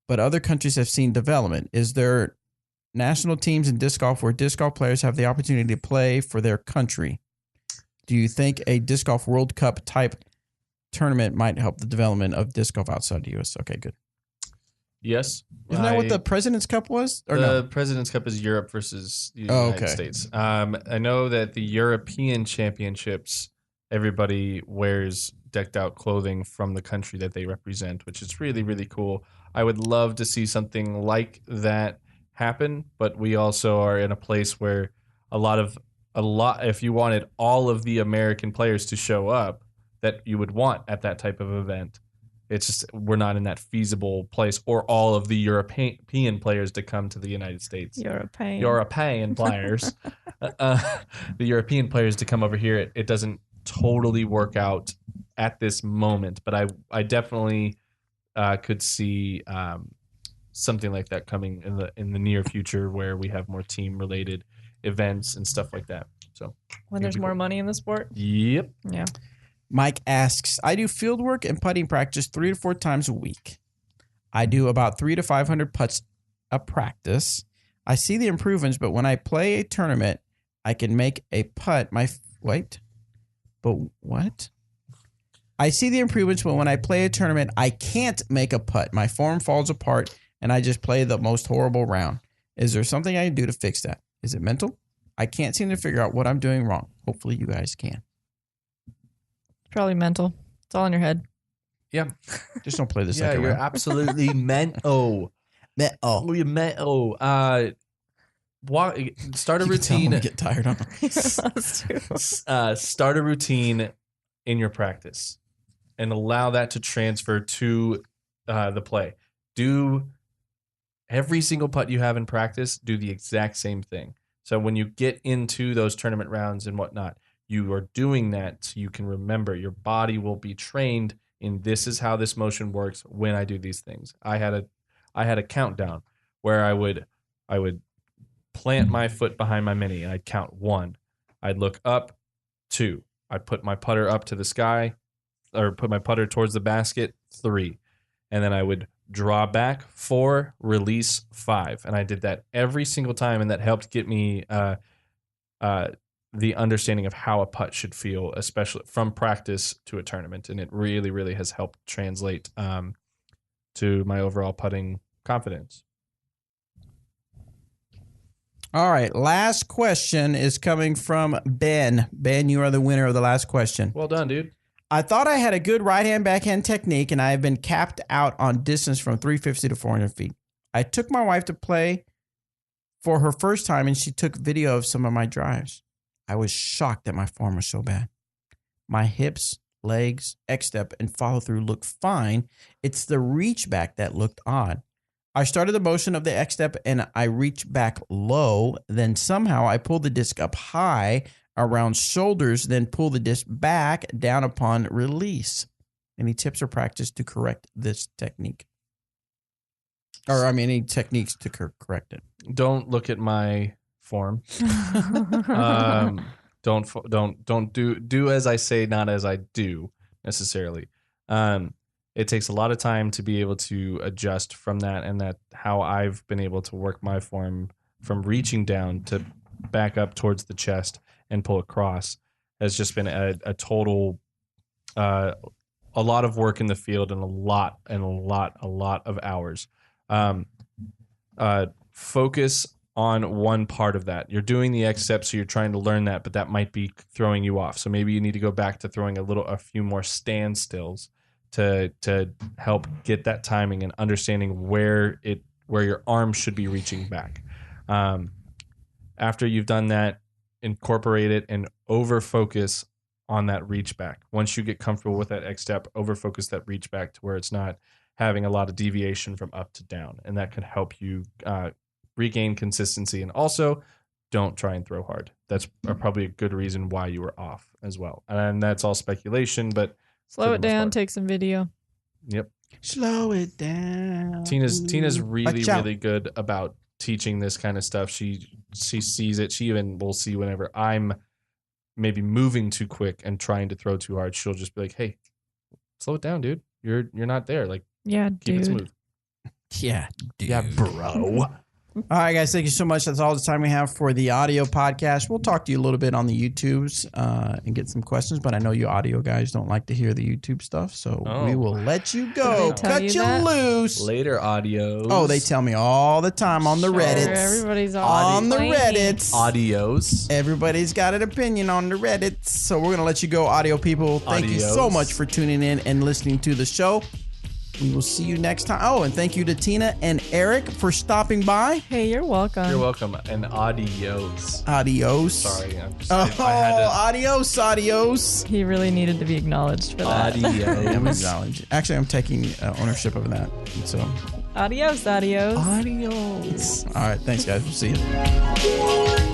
but other countries have seen development. Is there national teams in disc golf where disc golf players have the opportunity to play for their country? Do you think a disc golf World Cup type tournament might help the development of disc golf outside the U.S.? Okay, good. Yes. Isn't that what the President's Cup was? Or the no? President's Cup is Europe versus the Oh, United okay. States. I know that the European Championships, everybody wears decked out clothing from the country that they represent, which is really, really cool. I would love to see something like that happen, but we also are in a place where if you wanted all of the American players to show up that you would want at that type of event, it's just we're not in that feasible place, or all of the European players to come to the United States. European players. The European players to come over here, it doesn't totally work out at this moment, but I definitely could see something like that coming in the near future, where we have more team related events and stuff like that. So When there's more money in the sport? Yep. Yeah. Mike asks, I do field work and putting practice 3 to 4 times a week. I do about 300 to 500 putts a practice. I see the improvements, but when I play a tournament, I can make a putt. What? I see the improvements, but when I play a tournament, I can't make a putt. My form falls apart, and I just play the most horrible round. Is there something I can do to fix that? Is it mental? I can't seem to figure out what I'm doing wrong. Hopefully you guys can. Probably mental. It's all in your head. Yeah. Just don't play the Yeah, second you're round. absolutely mental. You're mental. Start a You can tell when routine. we get tired, huh? That's true. Start a routine in your practice and allow that to transfer to the play. Do every single putt you have in practice, do the exact same thing. So when you get into those tournament rounds and whatnot, you are doing that so you can remember. Your body will be trained in this is how this motion works when I do these things. I had a countdown where I would plant my foot behind my mini and I'd count 1. I'd look up, 2. I'd put my putter up to the sky, or put my putter towards the basket, 3. And then I would draw back, 4, release, 5. And I did that every single time, and that helped get me the understanding of how a putt should feel, especially from practice to a tournament. And it really, really has helped translate to my overall putting confidence. All right. Last question is coming from Ben. Ben, you are the winner of the last question. Well done, dude. I thought I had a good right-hand backhand technique, and I have been capped out on distance from 350 to 400 feet. I took my wife to play for her first time, and she took video of some of my drives. I was shocked that my form was so bad. My hips, legs, X-step, and follow-through looked fine. It's the reach back that looked odd. I started the motion of the X-step and I reached back low. Then somehow I pulled the disc up high around shoulders, then pull the disc back down upon release. Any tips or practice to correct this technique? Or, any techniques to correct it? Don't look at my form. Don't do as I say, not as I do necessarily. It takes a lot of time to be able to adjust from that, and that how I've been able to work my form from reaching down to back up towards the chest and pull across has just been a total, a lot of work in the field and a lot of hours. Focus on one part of that. You're doing the X step, so you're trying to learn that, but that might be throwing you off. So maybe you need to go back to throwing a few more standstills to help get that timing and understanding where your arm should be reaching back. After you've done that, incorporate it and over focus on that reach back. Once you get comfortable with that X step, over focus that reach back to where it's not having a lot of deviation from up to down, and that can help you regain consistency. And also, don't try and throw hard. That's probably a good reason why you were off as well. And that's all speculation, but slow it down, take some video. Yep. Slow it down. Tina's really good about teaching this kind of stuff. She sees it. She even will see whenever I'm maybe moving too quick and trying to throw too hard. She'll just be like, "Hey, slow it down, dude. You're not there. Like, yeah, keep it smooth." Yeah, dude. Yeah, bro. All right, guys, thank you so much. That's all the time we have for the audio podcast. We'll talk to you a little bit on the YouTubes and get some questions, but I know you audio guys don't like to hear the YouTube stuff, so we will let you go. Cut you loose. Later, audios. Oh, they tell me all the time on the Reddits. Everybody's on the Reddits. Audios. Everybody's got an opinion on the Reddits, so we're going to let you go, audio people. Thank you so much for tuning in and listening to the show. We will see you next time. Oh, and thank you to Tina and Eric for stopping by. Hey, you're welcome. You're welcome. And adios. Adios. Sorry. Adios. He really needed to be acknowledged for that. Adios. Actually, I'm taking ownership of that. So, Adios. All right. Thanks, guys. We'll see you.